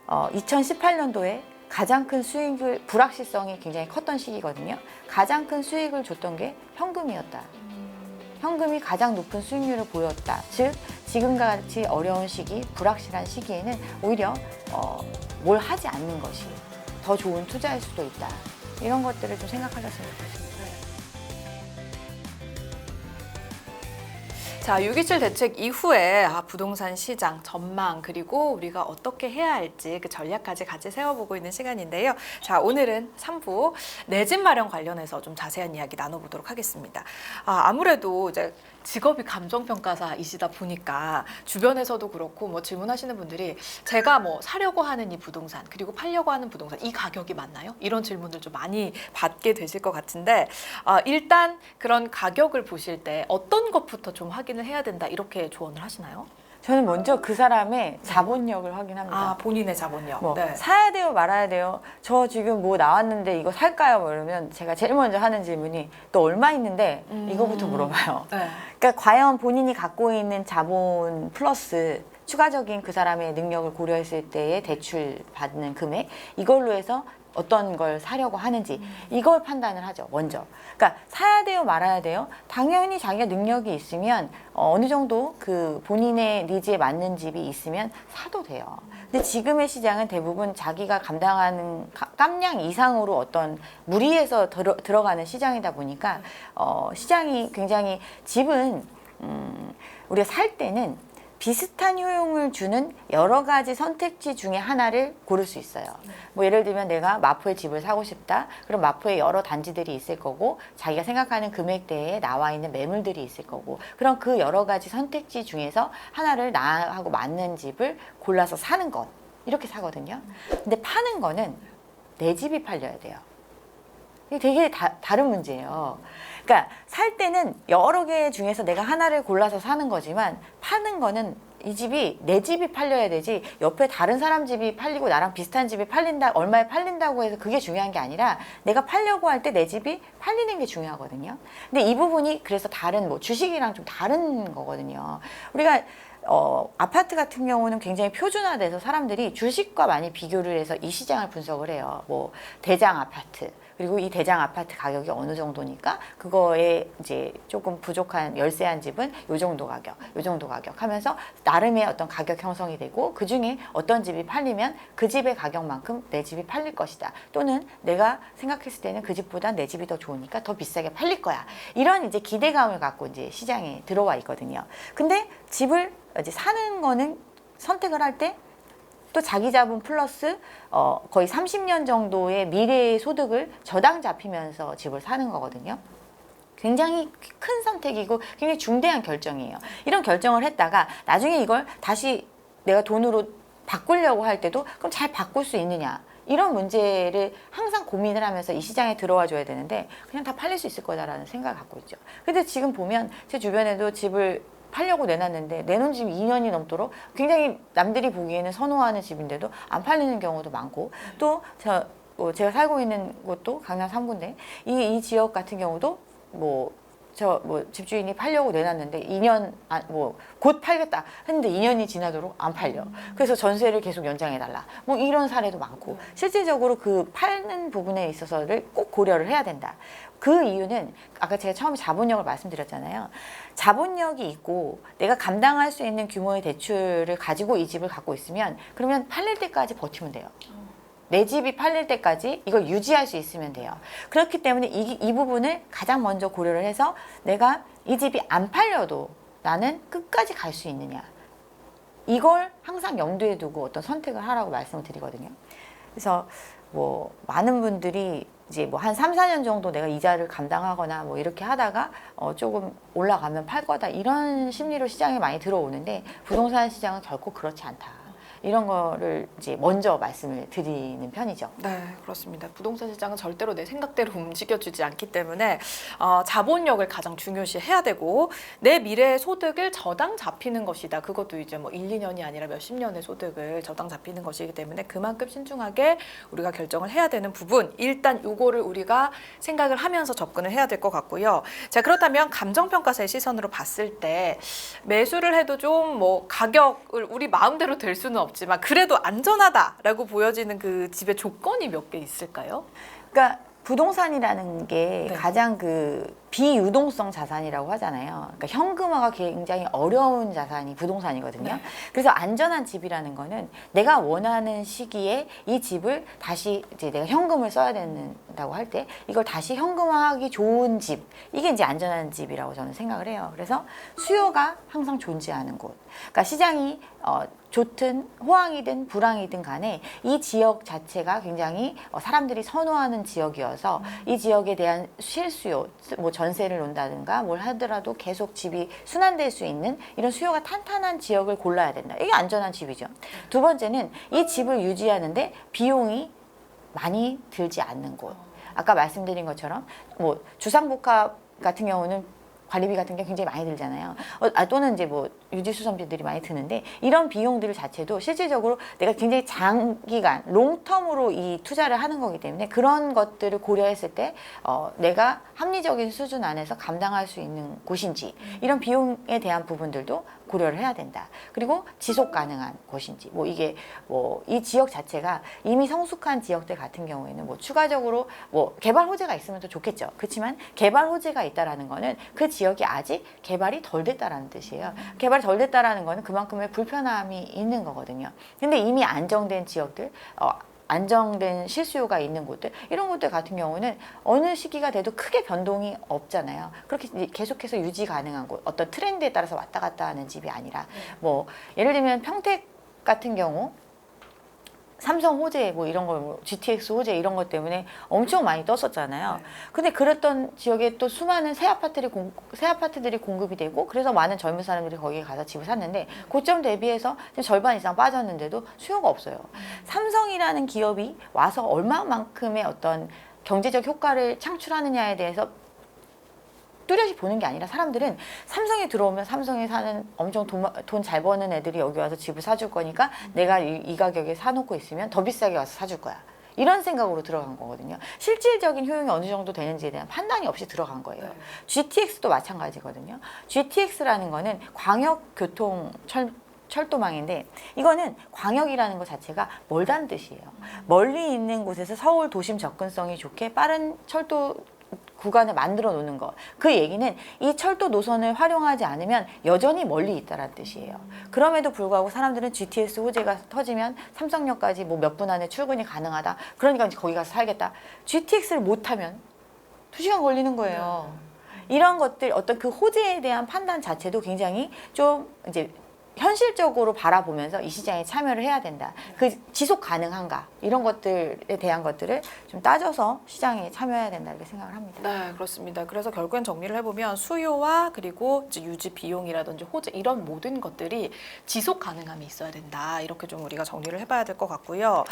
2018년도에 가장 큰 수익을, 불확실성이 굉장히 컸던 시기거든요. 가장 큰 수익을 줬던 게 현금이었다. 현금이 가장 높은 수익률을 보였다. 즉 지금과 같이 어려운 시기, 불확실한 시기에는 오히려 뭘 하지 않는 것이 더 좋은 투자일 수도 있다. 이런 것들을 좀 생각하셨으면 좋겠습니다. 자, 6.27 대책 이후에 부동산 시장 전망 그리고 우리가 어떻게 해야 할지 그 전략까지 같이 세워보고 있는 시간인데요. 자, 오늘은 3부 내 집 마련 관련해서 좀 자세한 이야기 나눠보도록 하겠습니다. 아무래도 이제 직업이 감정평가사이시다 보니까 주변에서도 그렇고 뭐 질문하시는 분들이 제가 뭐 사려고 하는 이 부동산 그리고 팔려고 하는 부동산 이 가격이 맞나요? 이런 질문들 좀 많이 받게 되실 것 같은데 일단 그런 가격을 보실 때 어떤 것부터 좀 확인을 해야 된다 이렇게 조언을 하시나요? 저는 먼저 그 사람의 자본력을 확인합니다. 본인의 자본력. 뭐 네. 사야 돼요, 말아야 돼요? 저 지금 뭐 나왔는데 이거 살까요? 뭐 이러면 제가 제일 먼저 하는 질문이 너 얼마 있는데? 이거부터 물어봐요. 네. 그러니까 과연 본인이 갖고 있는 자본 플러스 추가적인 그 사람의 능력을 고려했을 때의 대출 받는 금액, 이걸로 해서 어떤 걸 사려고 하는지 이걸 판단을 하죠, 먼저. 그러니까 사야 돼요, 말아야 돼요? 당연히 자기가 능력이 있으면 어느 정도 그 본인의 니즈에 맞는 집이 있으면 사도 돼요. 근데 지금의 시장은 대부분 자기가 감당하는 깜량 이상으로 어떤 무리해서 들어가는 시장이다 보니까 시장이 굉장히, 집은 우리가 살 때는 비슷한 효용을 주는 여러 가지 선택지 중에 하나를 고를 수 있어요. 뭐 예를 들면 내가 마포에 집을 사고 싶다. 그럼 마포에 여러 단지들이 있을 거고 자기가 생각하는 금액대에 나와 있는 매물들이 있을 거고, 그럼 그 여러 가지 선택지 중에서 하나를 나하고 맞는 집을 골라서 사는 것, 이렇게 사거든요. 근데 파는 거는 내 집이 팔려야 돼요. 이게 되게 다른 문제예요. 그러니까 살 때는 여러 개 중에서 내가 하나를 골라서 사는 거지만 파는 거는 이 집이, 내 집이 팔려야 되지 옆에 다른 사람 집이 팔리고 나랑 비슷한 집이 팔린다, 얼마에 팔린다고 해서 그게 중요한 게 아니라 내가 팔려고 할 때 내 집이 팔리는 게 중요하거든요. 근데 이 부분이 그래서 다른 뭐 주식이랑 좀 다른 거거든요. 우리가 아파트 같은 경우는 굉장히 표준화돼서 사람들이 주식과 많이 비교를 해서 이 시장을 분석을 해요. 뭐 대장 아파트, 그리고 이 대장 아파트 가격이 어느 정도니까 그거에 이제 조금 부족한 열세한 집은 요 정도 가격, 요 정도 가격 하면서 나름의 어떤 가격 형성이 되고, 그 중에 어떤 집이 팔리면 그 집의 가격만큼 내 집이 팔릴 것이다. 또는 내가 생각했을 때는 그 집보다 내 집이 더 좋으니까 더 비싸게 팔릴 거야. 이런 이제 기대감을 갖고 이제 시장에 들어와 있거든요. 근데 집을 이제 사는 거는 선택을 할 때 또 자기 자본 플러스 거의 30년 정도의 미래의 소득을 저당 잡히면서 집을 사는 거거든요. 굉장히 큰 선택이고 굉장히 중대한 결정이에요. 이런 결정을 했다가 나중에 이걸 다시 내가 돈으로 바꾸려고 할 때도 그럼 잘 바꿀 수 있느냐, 이런 문제를 항상 고민을 하면서 이 시장에 들어와 줘야 되는데 그냥 다 팔릴 수 있을 거다라는 생각을 갖고 있죠. 근데 지금 보면 제 주변에도 집을 팔려고 내놨는데 내놓은 집이 2년이 넘도록 굉장히 남들이 보기에는 선호하는 집인데도 안 팔리는 경우도 많고, 또 제가 살고 있는 곳도 강남 3구인데 이 지역 같은 경우도 집주인이 팔려고 내놨는데 2년 곧 팔겠다 했는데 2년이 지나도록 안 팔려. 그래서 전세를 계속 연장해달라. 뭐 이런 사례도 많고, 실질적으로 그 파는 부분에 있어서를 꼭 고려를 해야 된다. 그 이유는 아까 제가 처음에 자본력을 말씀드렸잖아요. 자본력이 있고 내가 감당할 수 있는 규모의 대출을 가지고 이 집을 갖고 있으면 그러면 팔릴 때까지 버티면 돼요. 내 집이 팔릴 때까지 이걸 유지할 수 있으면 돼요. 그렇기 때문에 이 부분을 가장 먼저 고려를 해서 내가 이 집이 안 팔려도 나는 끝까지 갈 수 있느냐, 이걸 항상 염두에 두고 어떤 선택을 하라고 말씀을 드리거든요. 그래서 뭐 많은 분들이 이제 뭐 한 3, 4년 정도 내가 이자를 감당하거나 뭐 이렇게 하다가 조금 올라가면 팔 거다, 이런 심리로 시장에 많이 들어오는데 부동산 시장은 결코 그렇지 않다. 이런 거를 이제 먼저 말씀을 드리는 편이죠. 네, 그렇습니다. 부동산 시장은 절대로 내 생각대로 움직여주지 않기 때문에 자본력을 가장 중요시 해야 되고, 내 미래의 소득을 저당 잡히는 것이다. 그것도 이제 뭐 1, 2년이 아니라 몇십 년의 소득을 저당 잡히는 것이기 때문에 그만큼 신중하게 우리가 결정을 해야 되는 부분, 일단 요거를 우리가 생각을 하면서 접근을 해야 될 것 같고요. 자, 그렇다면 감정평가사의 시선으로 봤을 때 매수를 해도 좀 뭐 가격을 우리 마음대로 될 수는 없지만 그래도 안전하다라고 보여지는 그 집의 조건이 몇 개 있을까요? 그러니까 부동산이라는 게 네. 가장 그 비유동성 자산이라고 하잖아요. 그러니까 현금화가 굉장히 어려운 자산이 부동산이거든요. 네. 그래서 안전한 집이라는 거는 내가 원하는 시기에 이 집을 다시 이제 내가 현금을 써야 된다고 할 때 이걸 다시 현금화하기 좋은 집, 이게 이제 안전한 집이라고 저는 생각을 해요. 그래서 수요가 항상 존재하는 곳. 그러니까 시장이 좋든 호황이든 불황이든 간에 이 지역 자체가 굉장히 사람들이 선호하는 지역이어서 이 지역에 대한 실수요, 뭐 전세를 논다든가 뭘 하더라도 계속 집이 순환될 수 있는 이런 수요가 탄탄한 지역을 골라야 된다. 이게 안전한 집이죠. 두 번째는 이 집을 유지하는데 비용이 많이 들지 않는 곳. 아까 말씀드린 것처럼 뭐 주상복합 같은 경우는 관리비 같은 게 굉장히 많이 들잖아요. 또는 이제 뭐 유지수선비들이 많이 드는데 이런 비용들 자체도 실질적으로 내가 굉장히 장기간, 롱텀으로 이 투자를 하는 거기 때문에 그런 것들을 고려했을 때 내가 합리적인 수준 안에서 감당할 수 있는 곳인지 이런 비용에 대한 부분들도 고려를 해야 된다. 그리고 지속 가능한 곳인지 뭐 이게 뭐 이 지역 자체가 이미 성숙한 지역들 같은 경우에는 뭐 추가적으로 뭐 개발 호재가 있으면 더 좋겠죠. 그렇지만 개발 호재가 있다라는 거는 그 지역이 아직 개발이 덜 됐다라는 뜻이에요. 개발이 덜 됐다라는 거는 그만큼의 불편함이 있는 거거든요. 근데 이미 안정된 지역들, 안정된 실수요가 있는 곳들, 이런 곳들 같은 경우는 어느 시기가 돼도 크게 변동이 없잖아요. 그렇게 이제 계속해서 유지 가능한 곳, 어떤 트렌드에 따라서 왔다 갔다 하는 집이 아니라 뭐 예를 들면 평택 같은 경우 삼성 호재 뭐 이런 거, 뭐 GTX 호재 이런 것 때문에 엄청 많이 떴었잖아요. 근데 그랬던 지역에 또 수많은 새 아파트들이 공급이 되고 그래서 많은 젊은 사람들이 거기에 가서 집을 샀는데 고점 대비해서 지금 절반 이상 빠졌는데도 수요가 없어요. 삼성이라는 기업이 와서 얼마만큼의 어떤 경제적 효과를 창출하느냐에 대해서 뚜렷이 보는 게 아니라 사람들은 삼성에 들어오면 삼성에 사는 엄청 돈 잘 버는 애들이 여기 와서 집을 사줄 거니까 내가 이 가격에 사놓고 있으면 더 비싸게 와서 사줄 거야. 이런 생각으로 들어간 거거든요. 실질적인 효용이 어느 정도 되는지에 대한 판단이 없이 들어간 거예요. 네. GTX도 마찬가지거든요. GTX라는 거는 광역교통 철도망인데 이거는 광역이라는 것 자체가 멀다는 뜻이에요. 멀리 있는 곳에서 서울 도심 접근성이 좋게 빠른 철도 구간을 만들어 놓는 거. 그 얘기는 이 철도 노선을 활용하지 않으면 여전히 멀리 있다는 뜻이에요. 그럼에도 불구하고 사람들은 GTX 호재가 터지면 삼성역까지 뭐 몇 분 안에 출근이 가능하다. 그러니까 이제 거기 가서 살겠다. GTX를 못하면 2시간 걸리는 거예요. 이런 것들, 어떤 그 호재에 대한 판단 자체도 굉장히 좀 이제 현실적으로 바라보면서 이 시장에 참여를 해야 된다. 그 지속 가능한가 이런 것들에 대한 것들을 좀 따져서 시장에 참여해야 된다 이렇게 생각을 합니다. 네, 그렇습니다. 그래서 결국엔 정리를 해보면 수요와 그리고 이제 유지 비용이라든지 호재 이런 모든 것들이 지속 가능함이 있어야 된다. 이렇게 좀 우리가 정리를 해봐야 될 것 같고요.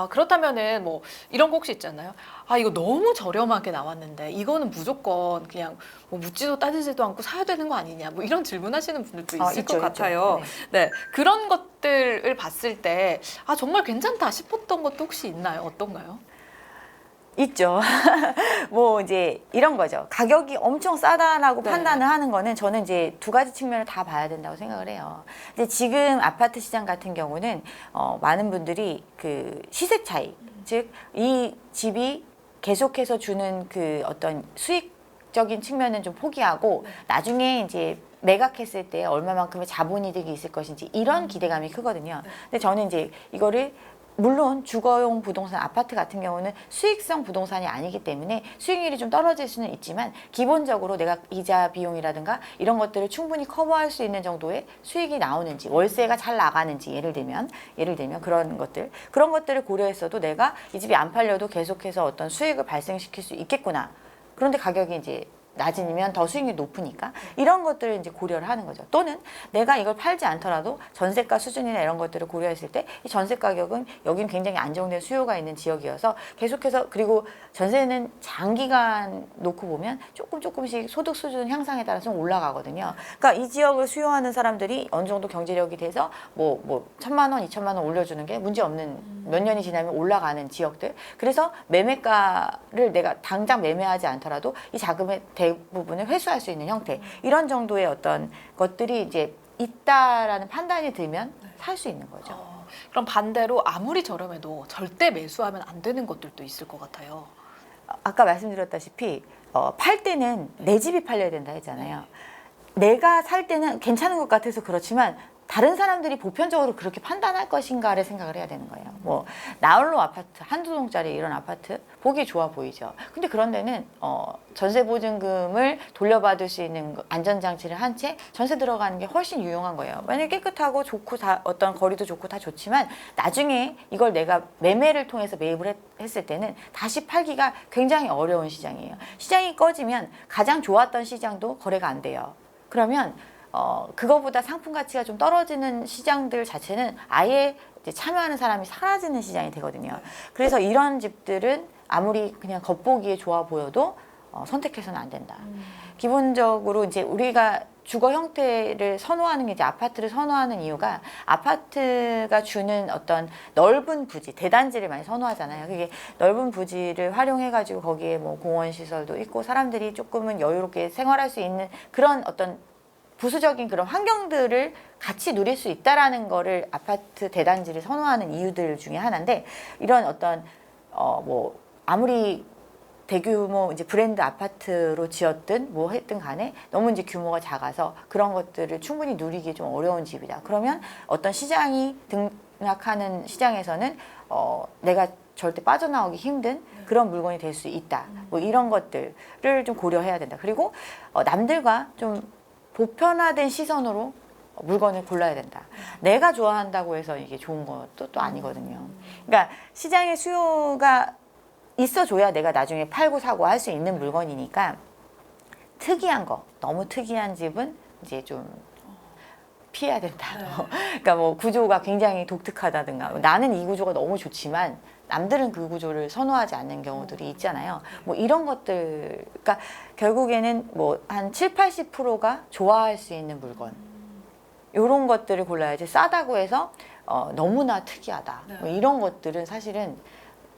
그렇다면은 뭐 이런 거 혹시 있잖아요. 이거 너무 저렴하게 나왔는데 이거는 무조건 그냥 뭐 묻지도 따지지도 않고 사야 되는 거 아니냐. 뭐 이런 질문하시는 분들도 있을 있죠, 것 같아요. 네, 그런 것들을 봤을 때 정말 괜찮다 싶었던 것도 혹시 있나요? 어떤가요? 있죠. 뭐 이제 이런 거죠. 가격이 엄청 싸다라고 네. 판단을 하는 거는 저는 이제 두 가지 측면을 다 봐야 된다고 생각을 해요. 근데 지금 아파트 시장 같은 경우는 많은 분들이 그 시세 차익, 즉 이 집이 계속해서 주는 그 어떤 수익적인 측면은 좀 포기하고 나중에 이제 매각했을 때 얼마만큼의 자본이득이 있을 것인지 이런 기대감이 크거든요. 근데 저는 이제 이거를 물론 주거용 부동산 아파트 같은 경우는 수익성 부동산이 아니기 때문에 수익률이 좀 떨어질 수는 있지만 기본적으로 내가 이자 비용이라든가 이런 것들을 충분히 커버할 수 있는 정도의 수익이 나오는지 월세가 잘 나가는지 예를 들면 그런 것들을 고려했어도 내가 이 집이 안 팔려도 계속해서 어떤 수익을 발생시킬 수 있겠구나. 그런데 가격이 이제 낮으면 더 수익률이 높으니까 이런 것들을 이제 고려를 하는 거죠. 또는 내가 이걸 팔지 않더라도 전세가 수준이나 이런 것들을 고려했을 때 이 전세 가격은 여기는 굉장히 안정된 수요가 있는 지역이어서 계속해서 그리고 전세는 장기간 놓고 보면 조금씩 소득 수준 향상에 따라서 올라가거든요. 그러니까 이 지역을 수요하는 사람들이 어느 정도 경제력이 돼서 뭐 1,000만 원, 2,000만 원 올려주는 게 문제 없는 몇 년이 지나면 올라가는 지역들. 그래서 매매가를 내가 당장 매매하지 않더라도 이 자금의 대부분을 회수할 수 있는 형태 이런 정도의 어떤 것들이 이제 있다라는 판단이 들면 살 수 있는 거죠. 그럼 반대로 아무리 저렴해도 절대 매수하면 안 되는 것들도 있을 것 같아요. 아까 말씀드렸다시피 팔 때는 내 집이 팔려야 된다 했잖아요. 내가 살 때는 괜찮은 것 같아서 그렇지만 다른 사람들이 보편적으로 그렇게 판단할 것인가를 생각을 해야 되는 거예요. 뭐 나홀로 아파트, 한두 동짜리 이런 아파트 보기 좋아 보이죠. 근데 그런 데는 전세 보증금을 돌려받을 수 있는 안전장치를 한 채 전세 들어가는 게 훨씬 유용한 거예요. 만약에 깨끗하고 좋고 다 어떤 거리도 좋고 다 좋지만 나중에 이걸 내가 매매를 통해서 매입을 했을 때는 다시 팔기가 굉장히 어려운 시장이에요. 시장이 꺼지면 가장 좋았던 시장도 거래가 안 돼요. 그러면 그거보다 상품 가치가 좀 떨어지는 시장들 자체는 아예 이제 참여하는 사람이 사라지는 시장이 되거든요. 그래서 이런 집들은 아무리 그냥 겉보기에 좋아 보여도 선택해서는 안 된다. 기본적으로 이제 우리가 주거 형태를 선호하는 게 이제 아파트를 선호하는 이유가 아파트가 주는 어떤 넓은 부지, 대단지를 많이 선호하잖아요. 그게 넓은 부지를 활용해가지고 거기에 뭐 공원 시설도 있고 사람들이 조금은 여유롭게 생활할 수 있는 그런 어떤 부수적인 그런 환경들을 같이 누릴 수 있다라는 거를 아파트 대단지를 선호하는 이유들 중에 하나인데 이런 어떤 뭐 아무리 대규모 이제 브랜드 아파트로 지었든 뭐 했든 간에 너무 이제 규모가 작아서 그런 것들을 충분히 누리기 좀 어려운 집이다. 그러면 어떤 시장이 등락하는 시장에서는 내가 절대 빠져나오기 힘든 그런 물건이 될 수 있다. 뭐 이런 것들을 좀 고려해야 된다. 그리고 남들과 좀 보편화된 시선으로 물건을 골라야 된다. 내가 좋아한다고 해서 이게 좋은 것도 또 아니거든요. 그러니까 시장의 수요가 있어줘야 내가 나중에 팔고 사고 할 수 있는 물건이니까 특이한 거, 너무 특이한 집은 이제 좀 피해야 된다. 그러니까 뭐 구조가 굉장히 독특하다든가 나는 이 구조가 너무 좋지만 남들은 그 구조를 선호하지 않는 경우들이 있잖아요. 뭐 이런 것들, 그러니까 결국에는 뭐 한 7, 80%가 좋아할 수 있는 물건. 이런 것들을 골라야지. 싸다고 해서 너무나 특이하다. 뭐 이런 것들은 사실은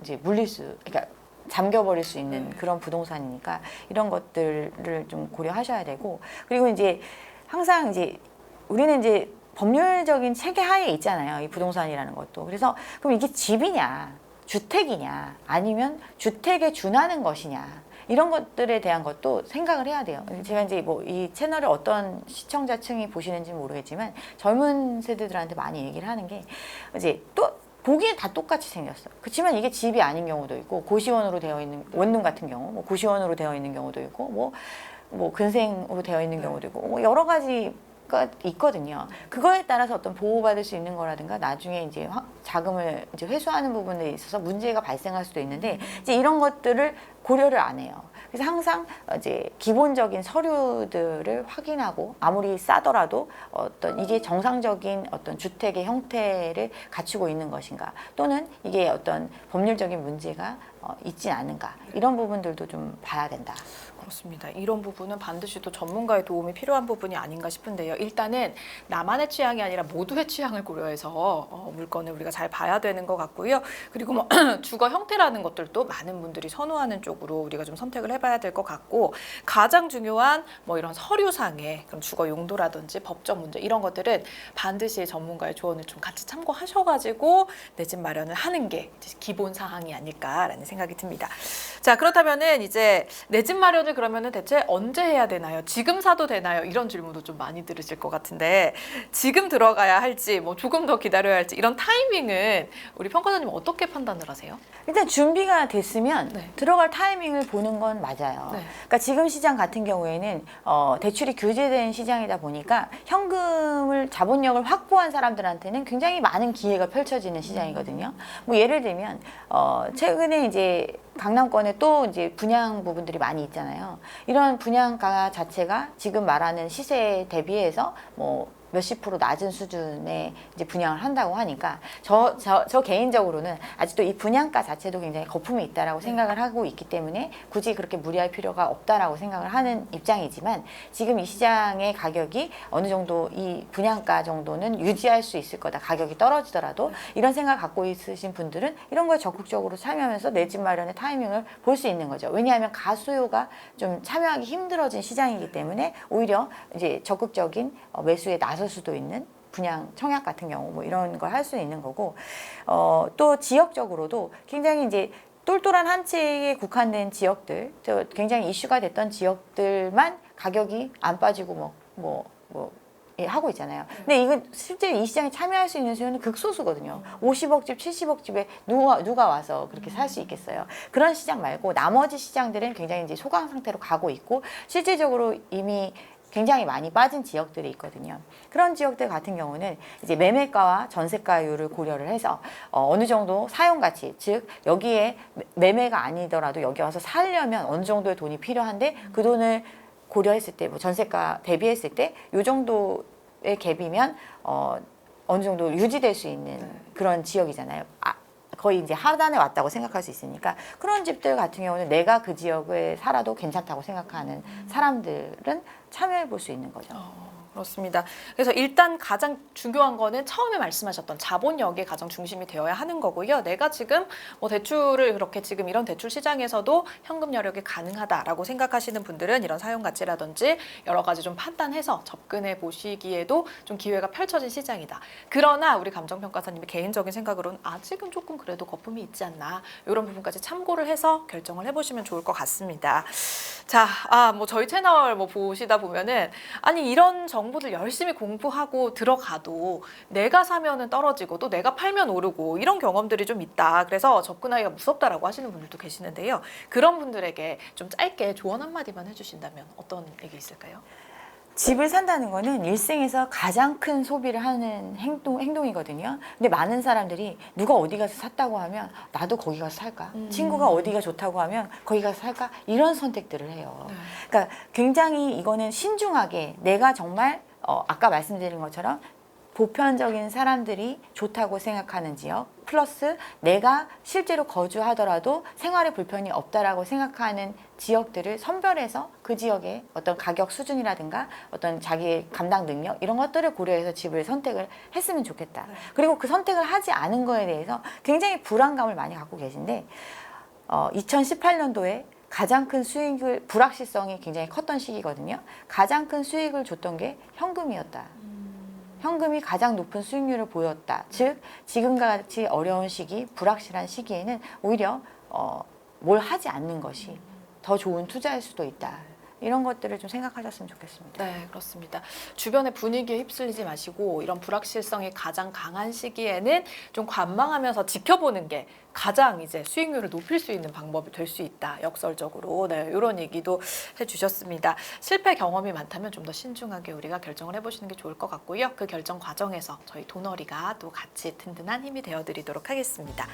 이제 그러니까 잠겨버릴 수 있는 그런 부동산이니까 이런 것들을 좀 고려하셔야 되고, 그리고 이제 항상 이제 우리는 이제 법률적인 체계 하에 있잖아요. 이 부동산이라는 것도. 그래서 그럼 이게 집이냐, 주택이냐, 아니면 주택에 준하는 것이냐, 이런 것들에 대한 것도 생각을 해야 돼요. 제가 이제 뭐 이 채널을 어떤 시청자층이 보시는지 모르겠지만 젊은 세대들한테 많이 얘기를 하는 게 이제 또 보기엔 다 똑같이 생겼어. 그렇지만 이게 집이 아닌 경우도 있고 고시원으로 되어 있는 원룸 같은 경우, 뭐 고시원으로 되어 있는 경우도 있고, 뭐 근생으로 되어 있는 경우도 있고, 뭐 여러 가지가 있거든요. 그거에 따라서 어떤 보호받을 수 있는 거라든가 나중에 이제 자금을 이제 회수하는 부분에 있어서 문제가 발생할 수도 있는데 이제 이런 것들을 고려를 안 해요. 그래서 항상 이제 기본적인 서류들을 확인하고 아무리 싸더라도 어떤 이게 정상적인 어떤 주택의 형태를 갖추고 있는 것인가, 또는 이게 어떤 법률적인 문제가 있지 않은가, 이런 부분들도 좀 봐야 된다. 그렇습니다. 이런 부분은 반드시 또 전문가의 도움이 필요한 부분이 아닌가 싶은데요. 일단은 나만의 취향이 아니라 모두의 취향을 고려해서 물건을 우리가 잘 봐야 되는 것 같고요. 그리고 뭐 주거 형태라는 것들도 많은 분들이 선호하는 쪽으로 우리가 좀 선택을 해봐야 될 것 같고, 가장 중요한 뭐 이런 서류상의 그럼 주거 용도라든지 법적 문제 이런 것들은 반드시 전문가의 조언을 좀 같이 참고하셔가지고 내 집 마련을 하는 게 기본 사항이 아닐까라는 생각이 듭니다. 자, 그렇다면은 이제 내 집 마련을 그러면은 대체 언제 해야 되나요? 지금 사도 되나요? 이런 질문도 좀 많이 들으실 것 같은데, 지금 들어가야 할지 뭐 조금 더 기다려야 할지 이런 타이밍은 우리 평가사님 어떻게 판단을 하세요? 일단 준비가 됐으면 네. 들어갈 타이밍을 보는 건 맞아요. 네. 그러니까 지금 시장 같은 경우에는 대출이 규제된 시장이다 보니까 현금을 자본력을 확보한 사람들한테는 굉장히 많은 기회가 펼쳐지는 시장이거든요. 뭐 예를 들면 최근에 이제 강남권에 또 이제 분양 부분들이 많이 있잖아요. 이런 분양가 자체가 지금 말하는 시세에 대비해서 뭐 몇십 프로 낮은 수준의 이제 분양을 한다고 하니까 저 개인적으로는 아직도 이 분양가 자체도 굉장히 거품이 있다라고 생각을 하고 있기 때문에 굳이 그렇게 무리할 필요가 없다라고 생각을 하는 입장이지만, 지금 이 시장의 가격이 어느 정도 이 분양가 정도는 유지할 수 있을 거다, 가격이 떨어지더라도, 이런 생각 갖고 있으신 분들은 이런 거에 적극적으로 참여하면서 내 집 마련의 타이밍을 볼 수 있는 거죠. 왜냐하면 가수요가 좀 참여하기 힘들어진 시장이기 때문에 오히려 이제 적극적인 매수에 나설 수도 있는 분양 청약 같은 경우 뭐 이런 걸 할 수 있는 거고 또 지역적으로도 굉장히 이제 똘똘한 한 채에 국한된 지역들, 저 굉장히 이슈가 됐던 지역들만 가격이 안 빠지고 예, 하고 있잖아요. 근데 이건 실제 이 시장에 참여할 수 있는 수요는 극소수거든요. 50억 집, 70억 집에 누가 와서 그렇게 살 수 있겠어요. 그런 시장 말고 나머지 시장들은 굉장히 이제 소강 상태로 가고 있고 실질적으로 이미 굉장히 많이 빠진 지역들이 있거든요. 그런 지역들 같은 경우는 이제 매매가와 전세가율을 고려를 해서 어느 정도 사용 가치, 즉 여기에 매매가 아니더라도 여기 와서 살려면 어느 정도의 돈이 필요한데 그 돈을 고려했을 때, 뭐 전세가 대비했을 때 이 정도의 갭이면 어느 정도 유지될 수 있는 그런 지역이잖아요. 거의 이제 하단에 왔다고 생각할 수 있으니까 그런 집들 같은 경우는 내가 그 지역에 살아도 괜찮다고 생각하는 사람들은 참여해 볼 수 있는 거죠. 그렇습니다. 그래서 일단 가장 중요한 거는 처음에 말씀하셨던 자본력이 가장 중심이 되어야 하는 거고요. 내가 지금 뭐 대출을 그렇게 지금 이런 대출 시장에서도 현금 여력이 가능하다라고 생각하시는 분들은 이런 사용 가치라든지 여러 가지 좀 판단해서 접근해 보시기에도 좀 기회가 펼쳐진 시장이다. 그러나 우리 감정평가사님의 개인적인 생각으로는 아직은 조금 그래도 거품이 있지 않나 이런 부분까지 참고를 해서 결정을 해보시면 좋을 것 같습니다. 자, 뭐 저희 채널 뭐 보시다 보면은 아니 이런 정보들 열심히 공부하고 들어가도 내가 사면은 떨어지고 또 내가 팔면 오르고 이런 경험들이 좀 있다. 그래서 접근하기가 무섭다라고 하시는 분들도 계시는데요. 그런 분들에게 좀 짧게 조언 한마디만 해주신다면 어떤 얘기 있을까요? 집을 산다는 거는 일생에서 가장 큰 소비를 하는 행동이거든요. 근데 많은 사람들이 누가 어디 가서 샀다고 하면 나도 거기 가서 살까? 친구가 어디가 좋다고 하면 거기 가서 살까? 이런 선택들을 해요. 그러니까 굉장히 이거는 신중하게 내가 정말 아까 말씀드린 것처럼 보편적인 사람들이 좋다고 생각하는 지역 플러스 내가 실제로 거주하더라도 생활에 불편이 없다라고 생각하는 지역들을 선별해서 그 지역의 어떤 가격 수준이라든가 어떤 자기의 감당 능력 이런 것들을 고려해서 집을 선택을 했으면 좋겠다. 그리고 그 선택을 하지 않은 거에 대해서 굉장히 불안감을 많이 갖고 계신데 2018년도에 가장 큰 수익을 불확실성이 굉장히 컸던 시기거든요. 가장 큰 수익을 줬던 게 현금이었다. 현금이 가장 높은 수익률을 보였다. 즉 지금과 같이 어려운 시기, 불확실한 시기에는 오히려 뭘 하지 않는 것이 더 좋은 투자일 수도 있다. 이런 것들을 좀 생각하셨으면 좋겠습니다. 네, 그렇습니다. 주변의 분위기에 휩쓸리지 마시고 이런 불확실성이 가장 강한 시기에는 좀 관망하면서 지켜보는 게 가장 이제 수익률을 높일 수 있는 방법이 될 수 있다. 역설적으로. 네, 이런 얘기도 해주셨습니다. 실패 경험이 많다면 좀 더 신중하게 우리가 결정을 해보시는 게 좋을 것 같고요. 그 결정 과정에서 저희 도너리가 또 같이 든든한 힘이 되어드리도록 하겠습니다.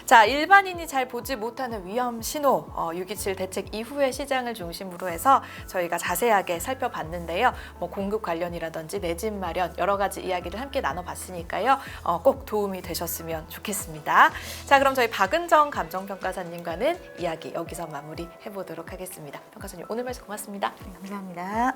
자, 일반인이 잘 보지 못하는 위험 신호 6.27 대책 이후의 시장을 중심으로 해서 저희가 자세하게 살펴봤는데요. 뭐 공급 관련이라든지 내 집 마련 여러 가지 이야기를 함께 나눠봤으니까요. 꼭 도움이 되셨으면 좋겠습니다. 자, 그럼 저희 박은정 감정평가사님과는 이야기 여기서 마무리해보도록 하겠습니다. 평가사님 오늘 말씀 고맙습니다. 감사합니다.